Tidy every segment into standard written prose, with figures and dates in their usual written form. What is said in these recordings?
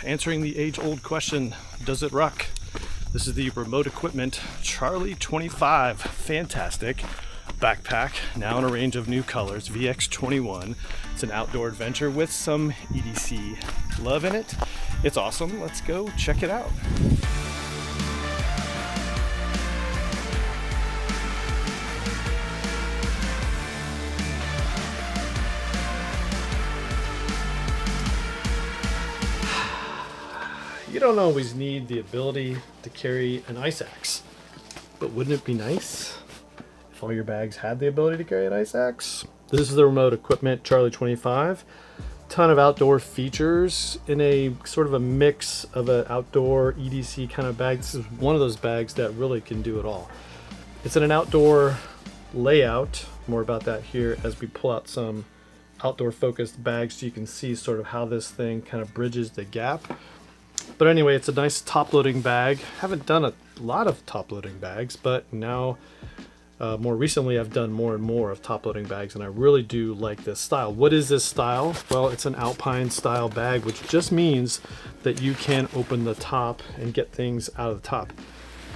answering the age-old question, does it ruck? This is the Remote Equipment Charlie 25 Fantastic backpack, now in a range of new colors, VX21. It's an outdoor adventure with some EDC love in it. It's awesome. Let's go check it out. You don't always need the ability to carry an ice axe, but wouldn't it be nice if all your bags had the ability to carry an ice axe? This is the Remote Equipment Charlie 25. Ton of outdoor features in a sort of a mix of an outdoor EDC kind of bag. This is one of those bags that really can do it all. It's in an outdoor layout. More about that here as we pull out some outdoor focused bags so you can see sort of how this thing kind of bridges the gap. But anyway, it's a nice top-loading bag. Haven't done a lot of top-loading bags, but now more recently I've done more and more of top-loading bags, and I really do like this style. What is this style? Well, it's an Alpine style bag, which just means that you can open the top and get things out of the top.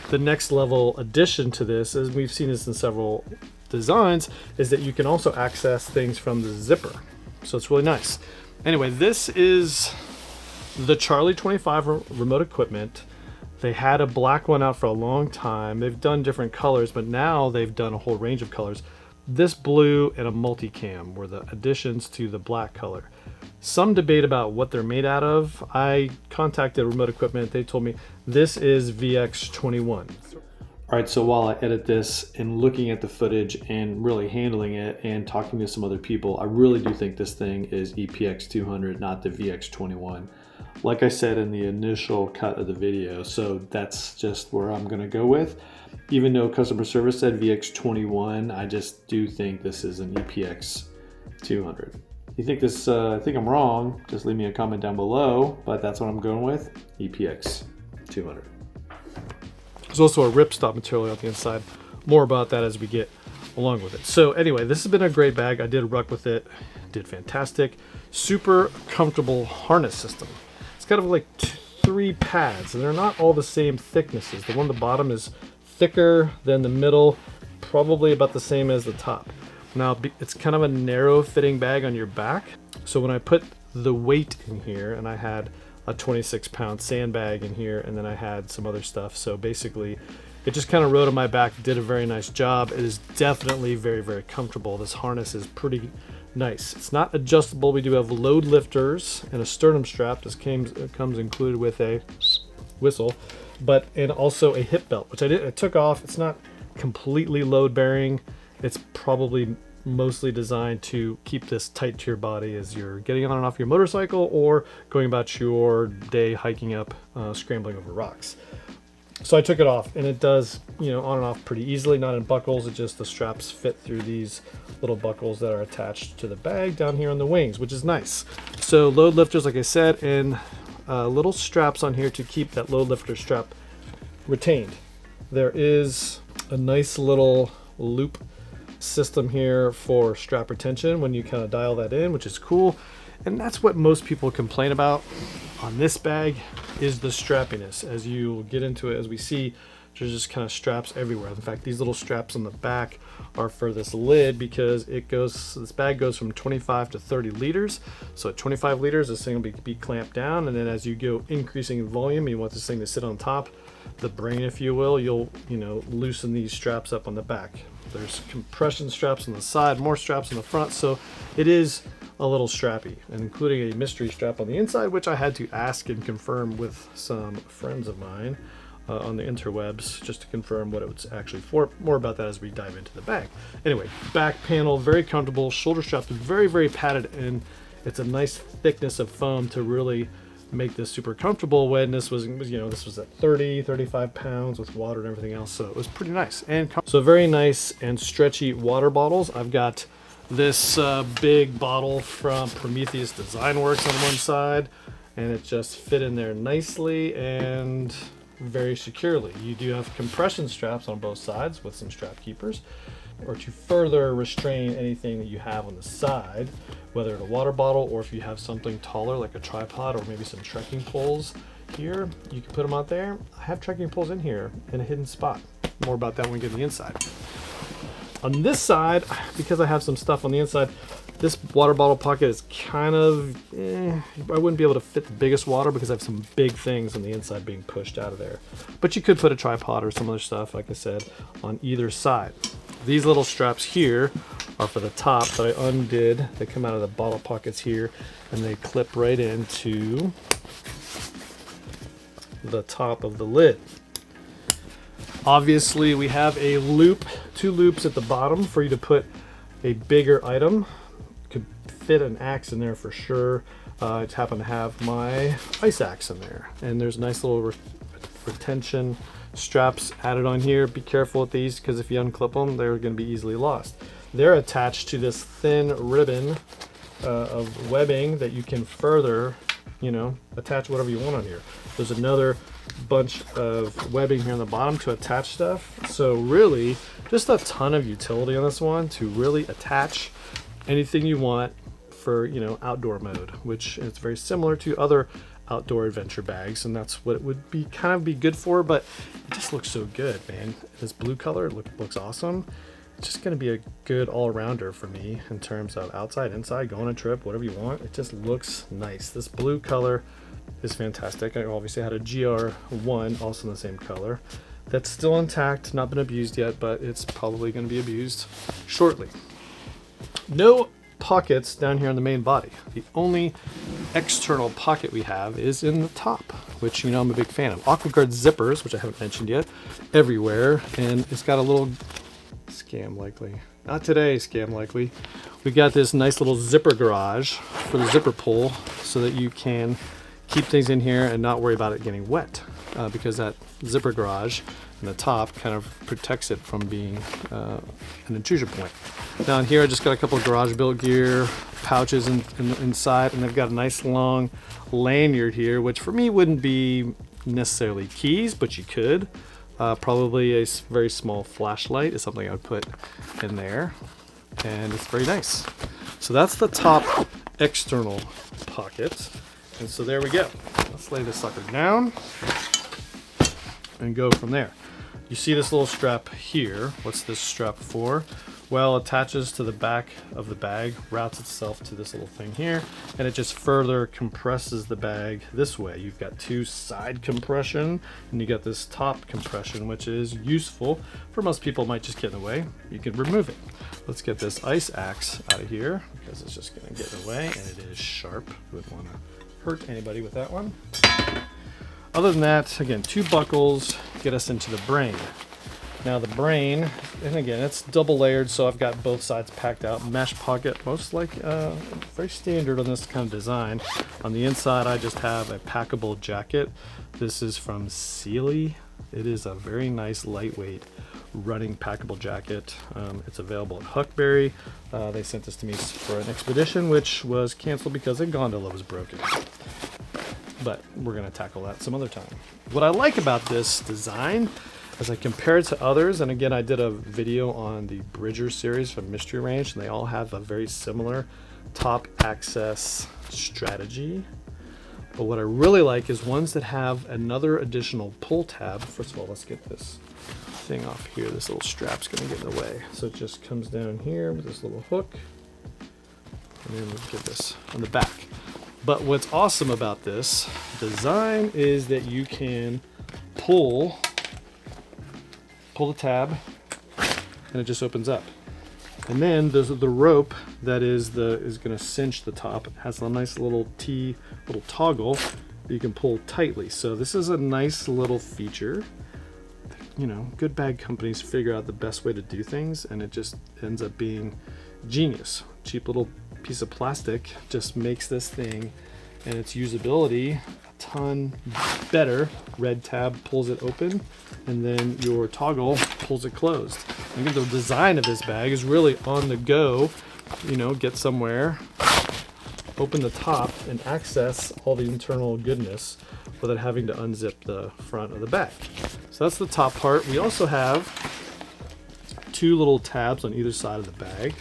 The next level addition to this, as we've seen this in several designs, is that you can also access things from the zipper. So it's really nice. Anyway, this is the Charlie 25 Remote Equipment. They had a black one out for a long time. They've done different colors, but now they've done a whole range of colors. This blue and a multicam were the additions to the black color. Some debate about what they're made out of. I contacted Remote Equipment. They told me this is VX21. All right, so while I edit this and looking at the footage and really handling it and talking to some other people, I really do think this thing is EPX200, not the VX21. Like I said in the initial cut of the video, so that's just where I'm gonna go with. Even though customer service said VX21, I just do think this is an EPX200. If you think this, I think I'm wrong, just leave me a comment down below, but that's what I'm going with, EPX200. There's also a ripstop material on the inside. More about that as we get along with it. So anyway, this has been a great bag. I did ruck with it, did fantastic. Super comfortable harness system. It's kind of like 3 pads, and they're not all the same thicknesses. The one at the bottom is thicker than the middle, probably about the same as the top. Now, it's kind of a narrow fitting bag on your back. So when I put the weight in here, and I had a 26-pound sandbag in here, and then I had some other stuff. So basically, it just kind of rode on my back, did a very nice job. It is definitely very, very comfortable. This harness is pretty nice. It's not adjustable. We do have load lifters and a sternum strap. This comes included with a whistle, and also a hip belt, which I took off. It's not completely load bearing. It's probably mostly designed to keep this tight to your body as you're getting on and off your motorcycle or going about your day hiking up, scrambling over rocks. So I took it off, and it does, on and off pretty easily, not in buckles. It just, the straps fit through these little buckles that are attached to the bag down here on the wings, which is nice. So load lifters, like I said, and little straps on here to keep that load lifter strap retained. There is a nice little loop system here for strap retention when you kind of dial that in, which is cool. And that's what most people complain about on this bag, is the strappiness. As you get into it, as we see, there's just kind of straps everywhere. In fact, these little straps on the back are for this lid because this bag goes from 25 to 30 liters. So at 25 liters, this thing will be clamped down, and then as you go increasing in volume, you want this thing to sit on top, the brain, if you will, you'll loosen these straps up on the back. There's compression straps on the side, more straps on the front, so it is a little strappy, and including a mystery strap on the inside, which I had to ask and confirm with some friends of mine on the interwebs just to confirm what it was actually for. More about that as we dive into the bag. Anyway, back panel, very comfortable. Shoulder straps very, very padded, and it's a nice thickness of foam to really make this super comfortable. When this was this was at 35 pounds with water and everything else, so it was pretty nice. And so very nice and stretchy water bottles. I've got this big bottle from Prometheus Design Works on one side, and it just fit in there nicely and very securely. You do have compression straps on both sides with some strap keepers or to further restrain anything that you have on the side, whether it's a water bottle or if you have something taller like a tripod or maybe some trekking poles here, you can put them out there. I have trekking poles in here in a hidden spot. More about that when we get to the inside. On this side, because I have some stuff on the inside, this water bottle pocket is kind of, I wouldn't be able to fit the biggest water because I have some big things on the inside being pushed out of there. But you could put a tripod or some other stuff, like I said, on either side. These little straps here are for the top that I undid. They come out of the bottle pockets here and they clip right into the top of the lid. Obviously we have a loop, 2 loops at the bottom for you to put a bigger item. Could fit an axe in there for sure. I just happen to have my ice axe in there, and there's nice little retention straps added on here. Be careful with these because if you unclip them, they're going to be easily lost. They're attached to this thin ribbon of webbing that you can further, attach whatever you want on here. There's another bunch of webbing here on the bottom to attach stuff. So really, just a ton of utility on this one to really attach anything you want for, outdoor mode, which is very similar to other outdoor adventure bags, and that's what it would be good for. But it just looks so good, man. This blue color looks awesome. It's just going to be a good all-rounder for me in terms of outside, inside, go on a trip, whatever you want. It just looks nice. This blue color is fantastic. I obviously had a GR1 also in the same color. That's still intact, not been abused yet, but it's probably going to be abused shortly. No pockets down here on the main body. The only external pocket we have is in the top, which I'm a big fan of. AquaGuard zippers, which I haven't mentioned yet, everywhere, and it's got a little scam likely. Not today, scam likely. We got this nice little zipper garage for the zipper pull so that you can keep things in here and not worry about it getting wet, because that zipper garage in the top kind of protects it from being an intrusion point. Down here I just got a couple of garage built gear pouches inside, and they've got a nice long lanyard here, which for me wouldn't be necessarily keys, but you could. Probably a very small flashlight is something I would put in there, and it's very nice. So that's the top external pocket. And so there we go. Let's lay this sucker down and go from there. You see this little strap here. What's this strap for? Well, it attaches to the back of the bag, routes itself to this little thing here, and it just further compresses the bag this way. You've got 2 side compression, and you got this top compression, which is useful for most people. Might just get in the way. You can remove it. Let's get this ice axe out of here because it's just going to get in the way, and it is sharp. Wouldn't want to hurt anybody with that one. Other than that, again, 2 buckles get us into the brain. Now the brain, and again, it's double layered, so I've got both sides packed out. Mesh pocket, most like very standard on this kind of design. On the inside, I just have a packable jacket. This is from Sealy. It is a very nice, lightweight, running packable jacket. It's available at Huckberry. They sent this to me for an expedition, which was canceled because a gondola was broken. But we're going to tackle that some other time. What I like about this design, as I compare it to others, and again, I did a video on the Bridger series from Mystery Ranch, and they all have a very similar top access strategy. But what I really like is ones that have another additional pull tab. First of all, let's get this thing off here. This little strap's going to get in the way. So it just comes down here with this little hook, and then we'll get this on the back. But what's awesome about this design is that you can pull the tab and it just opens up. And then there's the rope that is going to cinch the top. It has a nice little toggle that you can pull tightly. So this is a nice little feature. Good bag companies figure out the best way to do things, and it just ends up being genius. Cheap little piece of plastic just makes this thing and its usability a ton better. Red tab pulls it open, and then your toggle pulls it closed. I think the design of this bag is really on the go. Get somewhere, open the top, and access all the internal goodness without having to unzip the front of the bag. So that's the top part. We also have two little tabs on either side of the bag.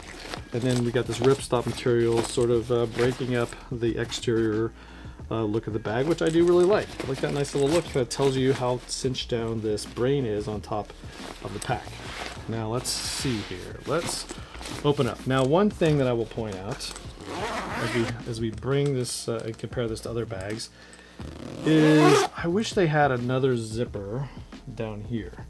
And then we got this ripstop material sort of breaking up the exterior look of the bag, which I do really like. I like that nice little look. Kind of tells you how cinched down this brain is on top of the pack. Now let's see here. Let's open up. Now one thing that I will point out as we bring this and compare this to other bags is I wish they had another zipper down here.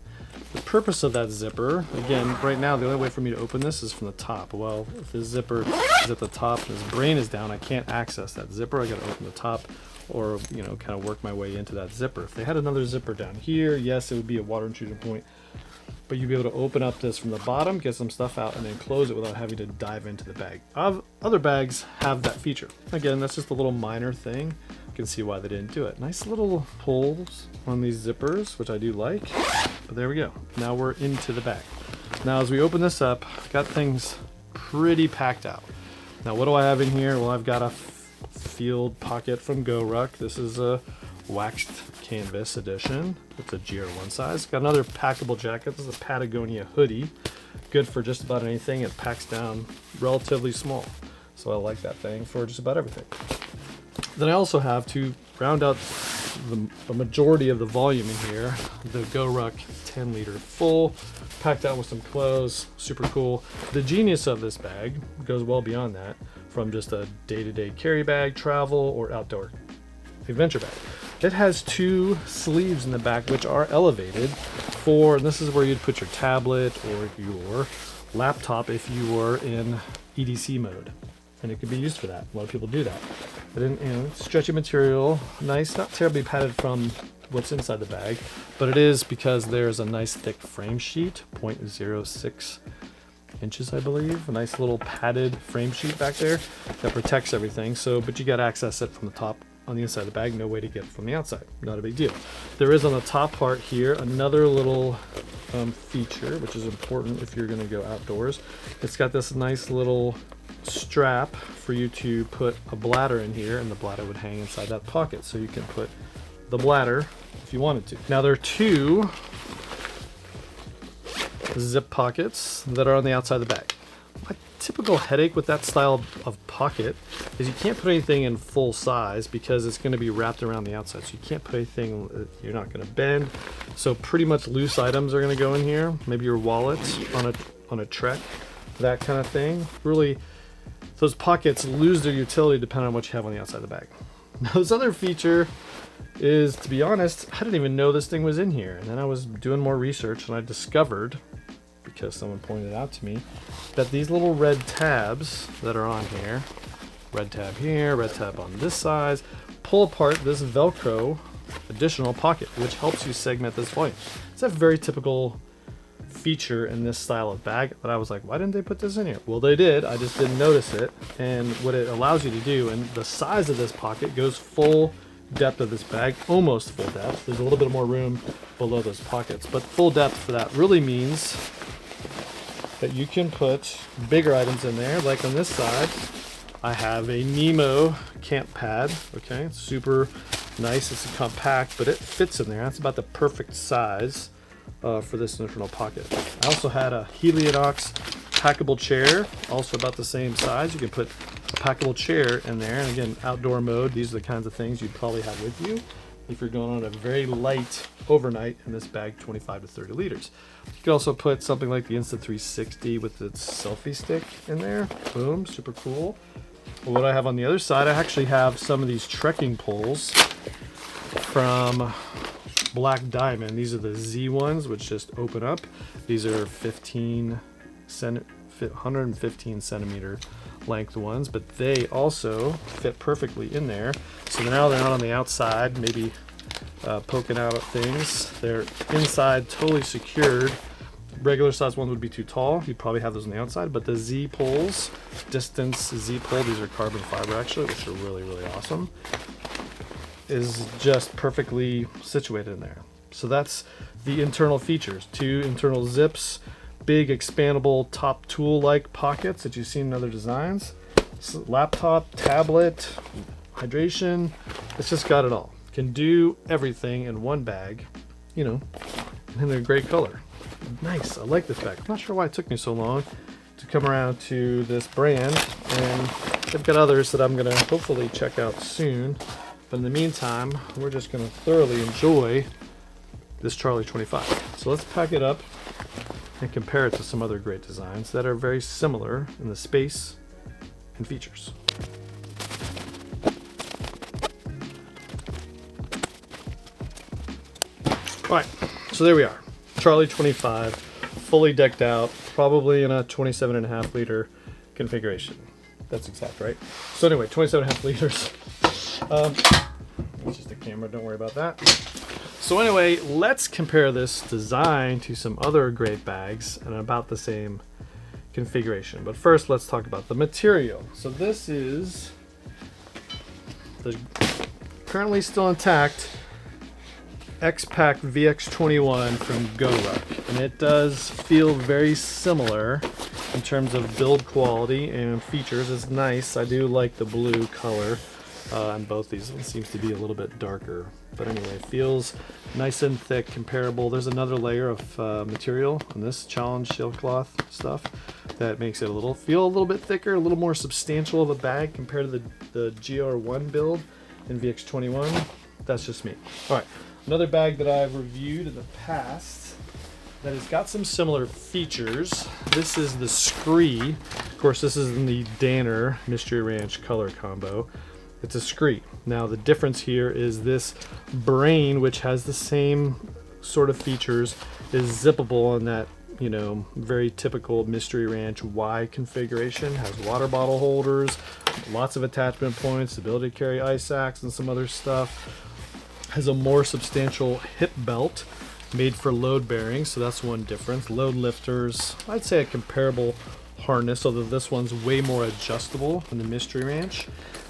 The purpose of that zipper, again, right now the only way for me to open this is from the top. Well, if this zipper is at the top and this brain is down, I can't access that zipper. I got to open the top or, you know, kind of work my way into that zipper. If they had another zipper down here, yes, it would be a water intrusion point, but you'd be able to open up this from the bottom, get some stuff out, and then close it without having to dive into the bag. Other bags have that feature. Again, that's just a little minor thing. You can see why they didn't do it. Nice little holes on these zippers, which I do like. But there we go. Now we're into the bag. Now as we open this up, got things pretty packed out. Now what do I have in here? Well, I've got a field pocket from GoRuck. This is a waxed canvas edition. It's a GR1 size. Got another packable jacket. This is a Patagonia hoodie. Good for just about anything. It packs down relatively small. So I like that thing for just about everything. Then I also have, to round out the majority of the volume in here, the GoRuck 10 liter full, packed out with some clothes, super cool. The genius of this bag goes well beyond that, from just a day-to-day carry bag, travel, or outdoor adventure bag. It has two sleeves in the back which are elevated for, and this is where you'd put your tablet or your laptop if you were in EDC mode. And it could be used for that. A lot of people do that. But in, you know, stretchy material, nice, not terribly padded from what's inside the bag, but it is because there's a nice thick frame sheet, 0.06 inches, I believe. A nice little padded frame sheet back there that protects everything. So, but you got to access it from the top on the inside of the bag, no way to get it from the outside. Not a big deal. There is on the top part here another little feature, which is important if you're going to go outdoors. It's got this nice little strap for you to put a bladder in here, and the bladder would hang inside that pocket, so you can put the bladder if you wanted to. Now there are two zip pockets that are on the outside of the bag. My typical headache with that style of pocket is you can't put anything in full size because it's going to be wrapped around the outside, so you can't put anything, you're not going to bend. So pretty much loose items are going to go in here, maybe your wallet on a trek, that kind of thing. Really, those pockets lose their utility depending on what you have on the outside of the bag. Now, this other feature is, to be honest, I didn't even know this thing was in here. And then I was doing more research and I discovered, because someone pointed out to me, that these little red tabs that are on here, red tab here, red tab on this side, pull apart this Velcro additional pocket, which helps you segment this volume. It's a very typical feature in this style of bag that I was like, why didn't they put this in here? Well, they did, I just didn't notice it. And what it allows you to do, and the size of this pocket goes full depth of this bag, almost full depth. There's a little bit more room below those pockets, but full depth for that really means that you can put bigger items in there. Like on this side, I have a Nemo camp pad. Okay, it's super nice, it's compact, but it fits in there. That's about the perfect size for this internal pocket. I also had a Heliodox packable chair, also about the same size. You can put a packable chair in there, and again, outdoor mode, these are the kinds of things you'd probably have with you if you're going on a very light overnight in this bag, 25 to 30 liters. You could also put something like the Insta360 with its selfie stick in there. Boom, super cool. Well, what I have on the other side, I actually have some of these trekking poles from Black Diamond. These are the Z ones, which just open up. These are 115 centimeter length ones, but they also fit perfectly in there. So now they're not on the outside, maybe poking out at things. They're inside, totally secured. Regular size one would be too tall. You'd probably have those on the outside, but the Z poles, distance Z pole, these are carbon fiber actually, which are really, really awesome, is just perfectly situated in there. So that's the internal features. Two internal zips, big expandable top tool-like pockets that you've seen in other designs. So laptop, tablet, hydration, it's just got it all. Can do everything in one bag, you know, in a great color. Nice, I like this bag. I'm not sure why it took me so long to come around to this brand, and they've got others that I'm gonna hopefully check out soon. But in the meantime, we're just gonna thoroughly enjoy this Charlie 25. So let's pack it up and compare it to some other great designs that are very similar in the space and features. All right, so there we are. Charlie 25, fully decked out, probably in a 27.5 liter configuration. That's exact, right? So anyway, 27.5 liters. It's just a camera, don't worry about that. So anyway, let's compare this design to some other great bags and about the same configuration. But first, let's talk about the material. So this is the currently still intact X-Pac VX21 from GoRuck, and it does feel very similar in terms of build quality and features. It's nice. I do like the blue color on both these. One seems to be a little bit darker, but anyway, it feels nice and thick, comparable. There's another layer of material on this Challenge shield cloth stuff that makes it feel a little bit thicker, a little more substantial of a bag compared to the GR1 build in VX21. That's just me. All right. Another bag that I've reviewed in the past that has got some similar features. This is the Scree. Of course, this is in the Danner Mystery Ranch color combo. It's a Scree. Now, the difference here is this brain, which has the same sort of features, is zippable in that, you know, very typical Mystery Ranch Y configuration. Has water bottle holders, lots of attachment points, ability to carry ice axe and some other stuff. Has a more substantial hip belt made for load bearing, so that's one difference. Load lifters, I'd say a comparable harness, although this one's way more adjustable than the Mystery Ranch.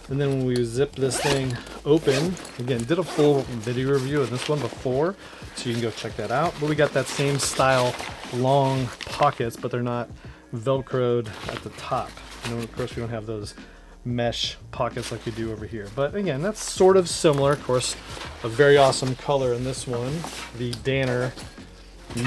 And then when we zip this thing open, again, did a full video review of this one before, so you can go check that out. But we got that same style long pockets, but they're not velcroed at the top. And of course, we don't have those mesh pockets like we do over here. But again, that's sort of similar. Of course, a very awesome color in this one, the Danner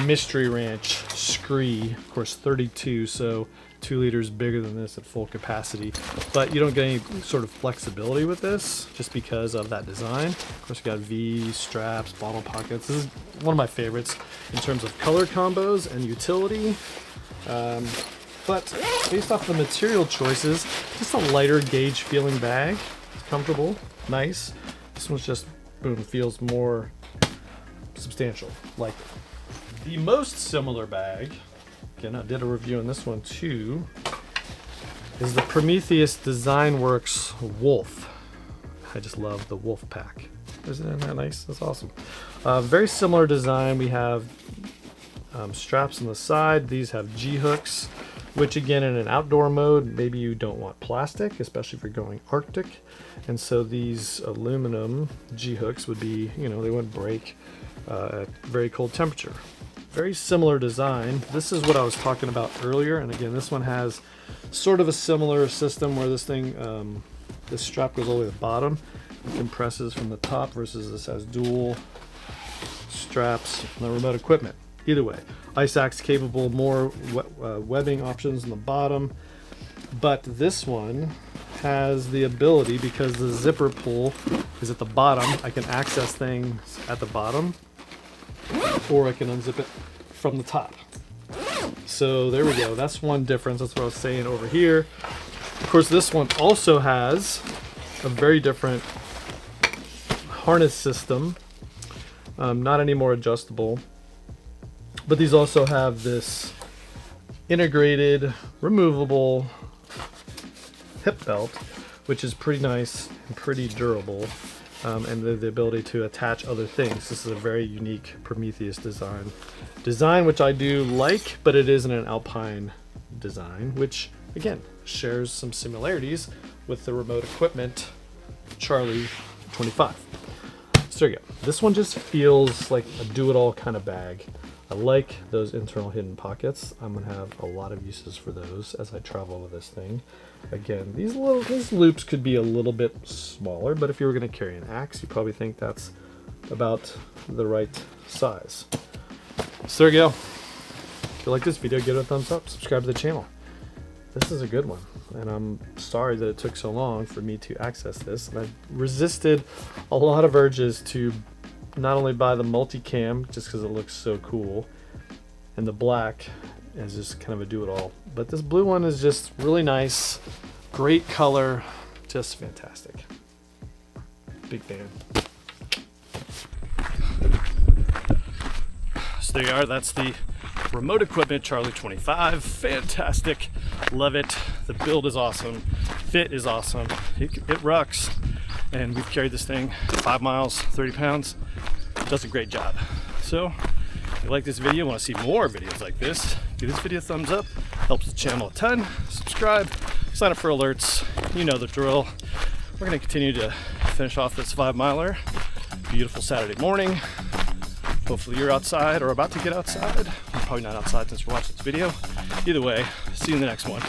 Mystery Ranch Scree, of course 32, so 2 liters bigger than this at full capacity. But you don't get any sort of flexibility with this just because of that design. Of course, you got V straps, bottle pockets. This is one of my favorites in terms of color combos and utility. But based off the material choices, just a lighter gauge feeling bag. It's comfortable, nice. This one's just, boom, feels more substantial. Like the most similar bag, again, I did a review on this one too, is the Prometheus Design Works Wolf. I just love the Wolf pack. Isn't that nice? That's awesome. Very similar design. We have straps on the side. These have G-hooks, which again, in an outdoor mode, maybe you don't want plastic, especially if you're going Arctic. And so these aluminum G-hooks would be, you know, they wouldn't break at very cold temperature. Very similar design. This is what I was talking about earlier. And again, this one has sort of a similar system where this thing, this strap goes all the way to the bottom. It compresses from the top versus this has dual straps and the remote equipment. Either way, ice axe capable, more webbing options on the bottom. But this one has the ability, because the zipper pull is at the bottom, I can access things at the bottom, or I can unzip it from the top. So there we go. That's one difference. That's what I was saying over here. Of course, this one also has a very different harness system, not any more adjustable. But these also have this integrated, removable hip belt, which is pretty nice and pretty durable, and the ability to attach other things. This is a very unique Prometheus design, which I do like, but it isn't an Alpine design, which again shares some similarities with the remote equipment Charlie 25. So there you go. This one just feels like a do-it-all kind of bag. I like those internal hidden pockets. I'm gonna have a lot of uses for those as I travel with this thing. Again, these loops could be a little bit smaller, but if you were gonna carry an axe, you probably think that's about the right size. So there you go. If you like this video, give it a thumbs up, subscribe to the channel. This is a good one, and I'm sorry that it took so long for me to access this. And I resisted a lot of urges to not only buy the multicam just because it looks so cool, and the black is just kind of a do-it-all, but this blue one is just really nice, great color, just fantastic. Big fan. So there you are. That's the Remote Equipment Charlie 25. Fantastic. Love it. The build is awesome. Fit is awesome. It rocks. And we've carried this thing 5 miles, 30 pounds. It does a great job. So if you like this video, want to see more videos like this, give this video a thumbs up. Helps the channel a ton. Subscribe. Sign up for alerts. You know the drill. We're going to continue to finish off this 5 miler. Beautiful Saturday morning. Hopefully you're outside or about to get outside. I'm probably not outside since you're watching this video. Either way, see you in the next one.